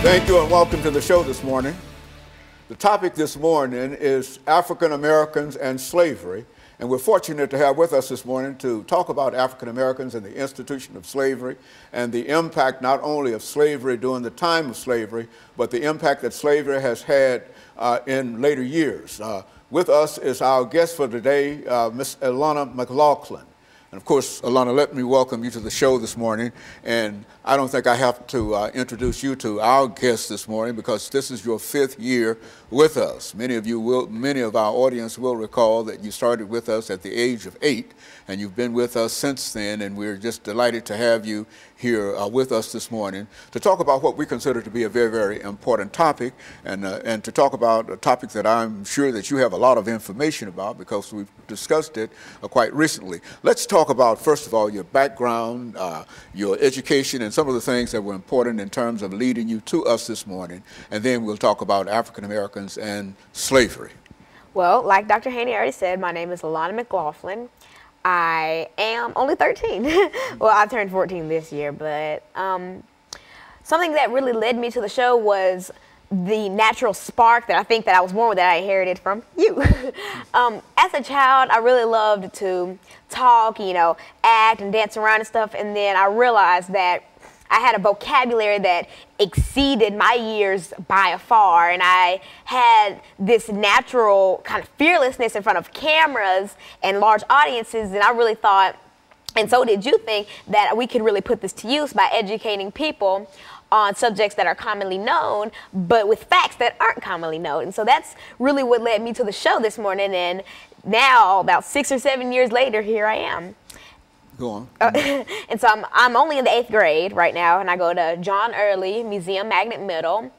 Thank you and welcome to the show this morning. The topic this morning is African Americans and slavery, and we're fortunate to have with us this morning to talk about African Americans and the institution of slavery and the impact not only of slavery during the time of slavery, but the impact that slavery has had in later years. With us is our guest for today, Miss Alana McLaughlin. And of course, Alana, let me welcome you to the show this morning. And I don't think I have to introduce you to our guest this morning because this is your 5th year with us. Many of our audience will recall that you started with us at the age of 8, and you've been with us since then. And we're just delighted to have you here with us this morning to talk about what we consider to be a very, very important topic, and to talk about a topic that I'm sure that you have a lot of information about because we've discussed it quite recently. Let's talk about, first of all, your background, your education, and some of the things that were important in terms of leading you to us this morning, and then we'll talk about African Americans and slavery. Well, like Dr. Haney already said, my name is Alana McLaughlin. I am only 13. Well, I turned 14 this year, but something that really led me to the show was the natural spark that I think that I was born with, that I inherited from you. As a child, I really loved to talk, act and dance around and stuff, and then I realized that I had a vocabulary that exceeded my years by far, and I had this natural kind of fearlessness in front of cameras and large audiences, and I really thought, and so did you think, that we could really put this to use by educating people on subjects that are commonly known, but with facts that aren't commonly known. And so that's really what led me to the show this morning, and now, about 6 or 7 years later, here I am. Go on. And so I'm only in the 8th grade right now, and I go to John Early Museum Magnet Middle.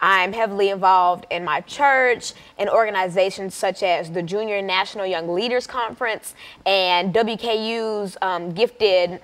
I'm heavily involved in my church and organizations such as the Junior National Young Leaders Conference and WKU's Gifted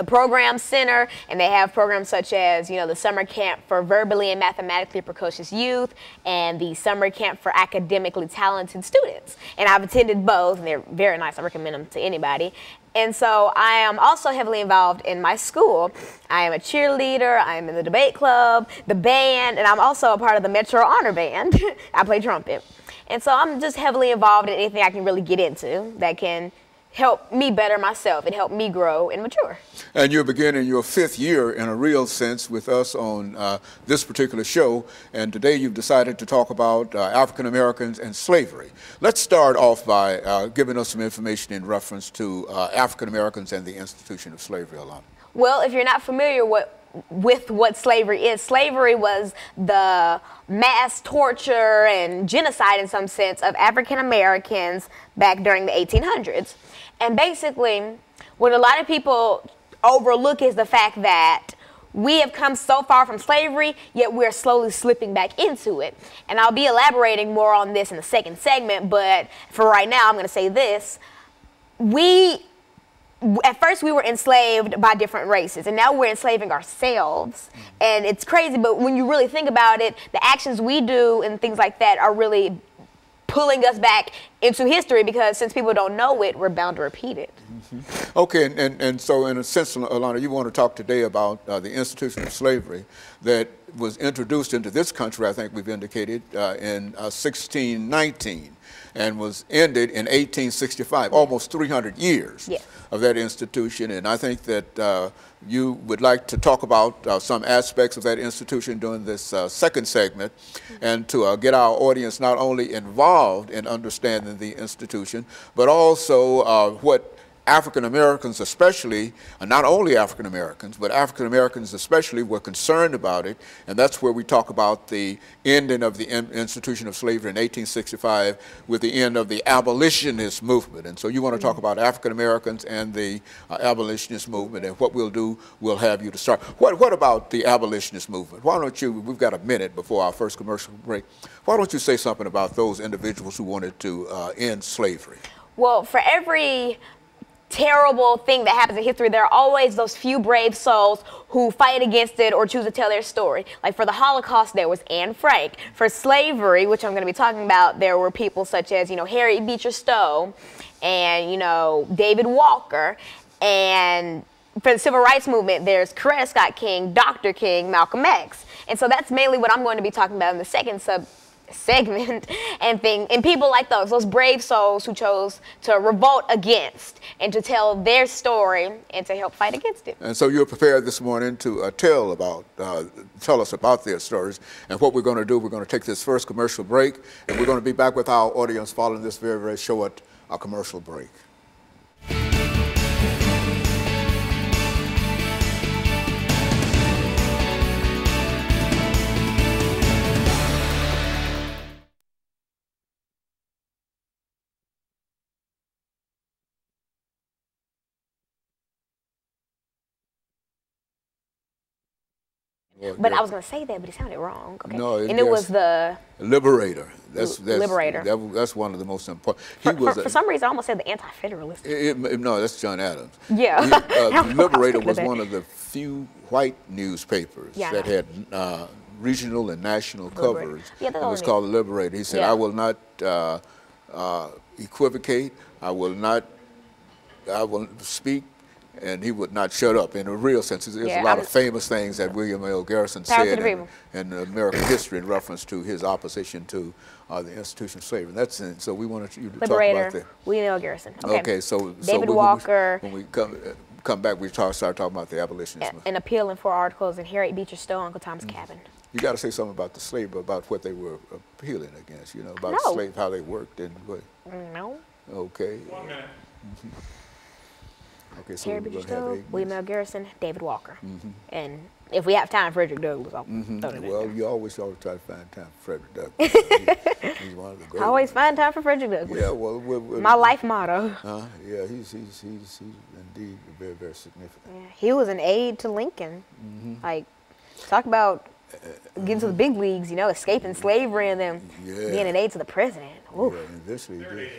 Program Center, and they have programs such as, the Summer Camp for Verbally and Mathematically Precocious Youth and the Summer Camp for Academically Talented Students. And I've attended both, and they're very nice. I recommend them to anybody. And so I am also heavily involved in my school. I am a cheerleader, I am in the debate club, the band, and I'm also a part of the Metro Honor Band. I play trumpet. And so I'm just heavily involved in anything I can really get into that can help me better myself and help me grow and mature. And you're beginning your 5th year in a real sense with us on this particular show, and today you've decided to talk about African Americans and slavery. Let's start off by giving us some information in reference to African Americans and the institution of slavery, Alana. Well, if you're not familiar with what slavery is, slavery was the mass torture and genocide in some sense of African Americans back during the 1800s. And basically, what a lot of people overlook is the fact that we have come so far from slavery, yet we're slowly slipping back into it. And I'll be elaborating more on this in the second segment, but for right now, I'm going to say this. At first, we were enslaved by different races, and now we're enslaving ourselves. And it's crazy, but when you really think about it, the actions we do and things like that are really pulling us back into history, because since people don't know it, we're bound to repeat it. Mm-hmm. Okay, and so in a sense, Alana, you want to talk today about the institution of slavery that was introduced into this country, I think we've indicated, in 1619 and was ended in 1865, almost 300 years of that institution. And I think that you would like to talk about some aspects of that institution during this second segment, and to get our audience not only involved in understanding the institution, but also what African Americans especially, and not only African Americans, but African Americans especially, were concerned about it. And that's where we talk about the ending of the institution of slavery in 1865 with the end of the Abolitionist movement. And so you want to talk about African Americans and the Abolitionist movement, and what we'll do, we'll have you to start. What about the Abolitionist movement? Why don't you, we've got a minute before our first commercial break, why don't you say something about those individuals who wanted to end slavery? Well, for every terrible thing that happens in history, there are always those few brave souls who fight against it or choose to tell their story. Like for the Holocaust, there was Anne Frank. For slavery, which I'm going to be talking about, there were people such as, Harriet Beecher Stowe and, David Walker. And for the civil rights movement, there's Coretta Scott King, Dr. King, Malcolm X. And so that's mainly what I'm going to be talking about in the second segment and people like those brave souls who chose to revolt against and to tell their story and to help fight against it. And so you're prepared this morning to tell us about their stories. And what we're going to do, we're going to take this first commercial break, and we're going to be back with our audience following this very, very short commercial break. But I was going to say that, but it sounded wrong. Okay. No, and it was the Liberator. That's Liberator. That's one of the most important. For some reason, I almost said the Anti-Federalist. No, that's John Adams. Yeah. Liberator was one of the few white newspapers that had regional and national coverage. Yeah, it was called the Liberator. He said, "I will not equivocate. I will speak." And he would not shut up in a real sense. There's a lot of famous things that William L. Garrison said in American history in reference to his opposition to the institution of slavery. So we wanted you to talk about that. William L. Garrison. Okay, so David Walker. When we come back, we start talking about the abolitionists. And appealing for articles in Harriet Beecher Stowe, Uncle Tom's Cabin. You got to say something about the slave, about what they were appealing against. About slave, how they worked and what. No. Okay. 1 minute. Okay, so Harriet Beecher Stowe, William L. Garrison, David Walker. And if we have time, Frederick Douglass. I'll throw it in there. You always try to find time for Frederick Douglass. He's one of the great. I always find time for Frederick Douglass. Yeah, well, my life motto. Yeah, he's indeed very, very significant. Yeah, he was an aide to Lincoln. Like, talk about getting to the big leagues, escaping slavery and then being an aide to the president. Oof. Yeah, and this he did.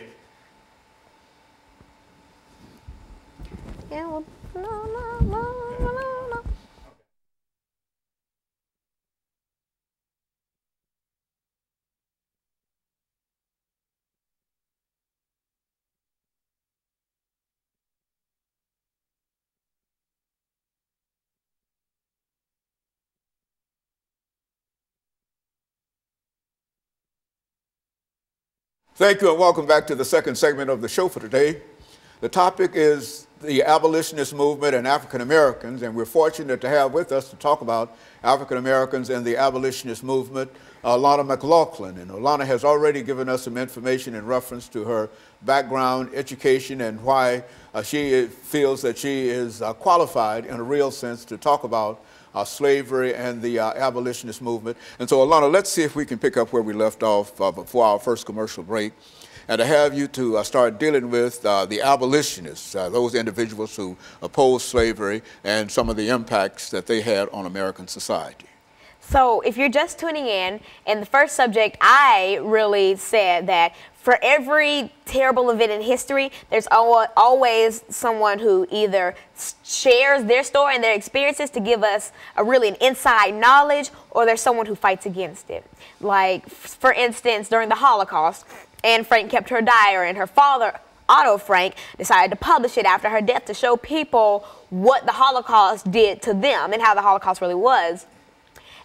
Yeah, well, no. Thank you and welcome back to the second segment of the show for today. The topic is the abolitionist movement and African Americans, and we're fortunate to have with us to talk about African Americans and the abolitionist movement, Alana McLaughlin. And Alana has already given us some information in reference to her background, education, and why she feels that she is qualified in a real sense to talk about slavery and the abolitionist movement. And so, Alana, let's see if we can pick up where we left off before our first commercial break, and to have you to start dealing with the abolitionists, those individuals who opposed slavery and some of the impacts that they had on American society. So if you're just tuning in the first subject, I really said that for every terrible event in history, there's always someone who either shares their story and their experiences to give us an inside knowledge, or there's someone who fights against it. Like, for instance, during the Holocaust, Anne Frank kept her diary, and her father, Otto Frank, decided to publish it after her death to show people what the Holocaust did to them and how the Holocaust really was.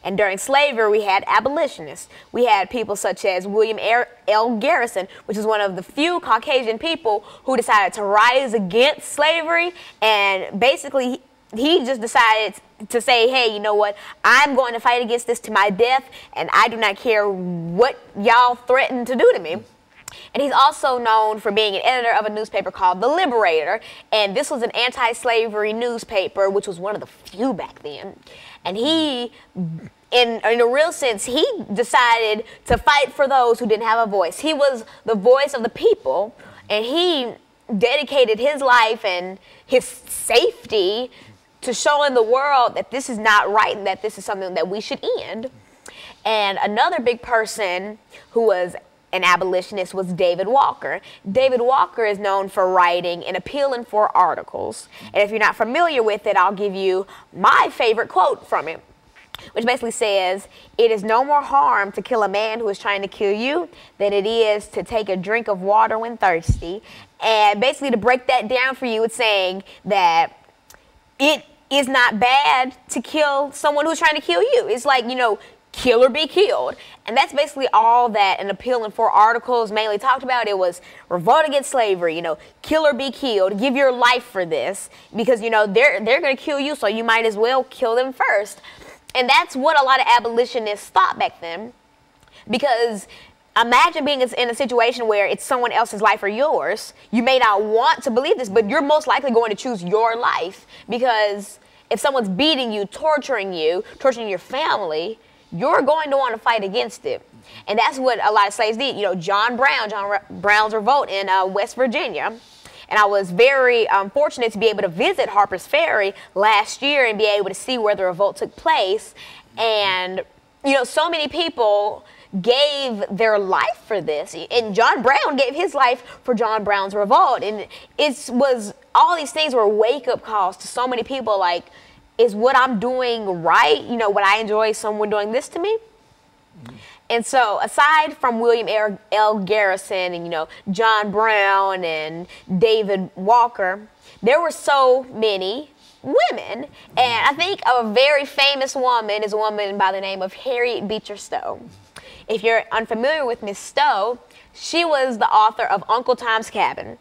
And during slavery, we had abolitionists. We had people such as William L. Garrison, which is one of the few Caucasian people who decided to rise against slavery. And basically, he just decided to say, hey, you know what? I'm going to fight against this to my death, and I do not care what y'all threaten to do to me. And he's also known for being an editor of a newspaper called The Liberator. And this was an anti-slavery newspaper, which was one of the few back then. And he, in a real sense, he decided to fight for those who didn't have a voice. He was the voice of the people, and he dedicated his life and his safety to showing the world that this is not right and that this is something that we should end. And another big person who was an abolitionist was David Walker. David Walker is known for writing and appealing for articles. And if you're not familiar with it, I'll give you my favorite quote from it, which basically says, "It is no more harm to kill a man who is trying to kill you than it is to take a drink of water when thirsty." And basically, to break that down for you, it's saying that it is not bad to kill someone who's trying to kill you. It's like, you know, kill or be killed. And that's basically all that an Appeal in 4 articles mainly talked about. It was revolt against slavery, you know, kill or be killed, give your life for this, because, you know, they're going to kill you, so you might as well kill them first. And that's what a lot of abolitionists thought back then, because imagine being in a situation where it's someone else's life or yours. You may not want to believe this, but you're most likely going to choose your life, because if someone's beating you, torturing your family, you're going to want to fight against it. And that's what a lot of slaves did. You know, John Brown's revolt in West Virginia. And I was very fortunate to be able to visit Harper's Ferry last year and be able to see where the revolt took place. And, you know, so many people gave their life for this. And John Brown gave his life for John Brown's revolt. And all these things were wake-up calls to so many people, like, is what I'm doing right? You know, would I enjoy someone doing this to me? And so aside from William L. Garrison and, you know, John Brown and David Walker, there were so many women. And I think a very famous woman is a woman by the name of Harriet Beecher Stowe. If you're unfamiliar with Miss Stowe, she was the author of Uncle Tom's Cabin,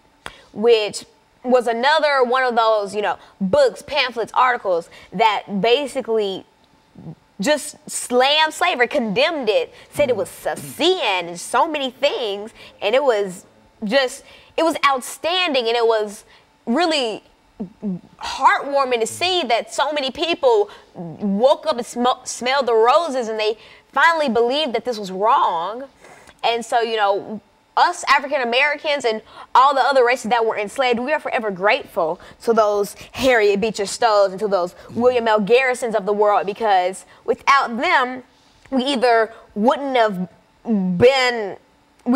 which was another one of those, you know, books, pamphlets, articles that basically just slammed slavery, condemned it, said it was a sin and so many things. And it was outstanding, and it was really heartwarming to see that so many people woke up and smelled the roses, and they finally believed that this was wrong. And so, you know, us African Americans and all the other races that were enslaved, we are forever grateful to those Harriet Beecher Stowes and to those William L. Garrisons of the world, because without them, we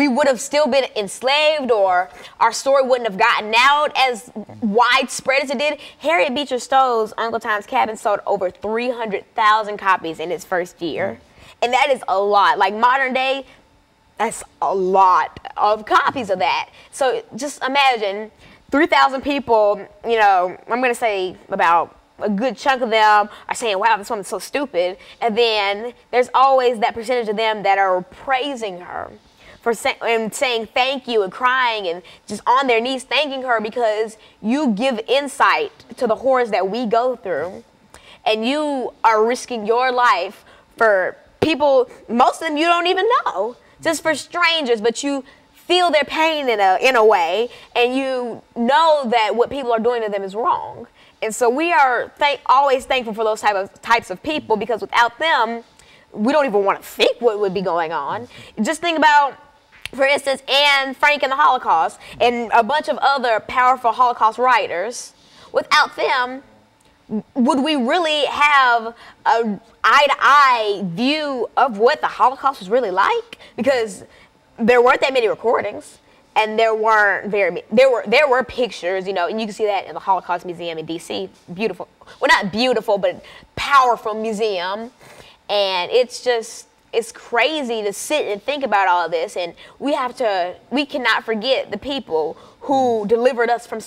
would have still been enslaved, or our story wouldn't have gotten out as widespread as it did. Harriet Beecher Stowe's Uncle Tom's Cabin sold over 300,000 copies in its first year. And that is a lot. Like modern day, that's a lot of copies of that. So just imagine 3,000 people, you know, I'm going to say about a good chunk of them are saying, wow, this woman's so stupid. And then there's always that percentage of them that are praising her for saying thank you and crying and just on their knees thanking her, because you give insight to the horrors that we go through. And you are risking your life for people, most of them you don't even know. Just for strangers, but you feel their pain in a way, and you know that what people are doing to them is wrong. And so we are always thankful for those types of people, because without them, we don't even want to think what would be going on. Just think about, for instance, Anne Frank and the Holocaust, and a bunch of other powerful Holocaust writers. Without them, would we really have an eye-to-eye view of what the Holocaust was really like? Because there weren't that many recordings, and there were pictures, you know, and you can see that in the Holocaust Museum in D.C. Beautiful, well, not beautiful, but powerful museum. And it's crazy to sit and think about all of this, and we cannot forget the people who delivered us from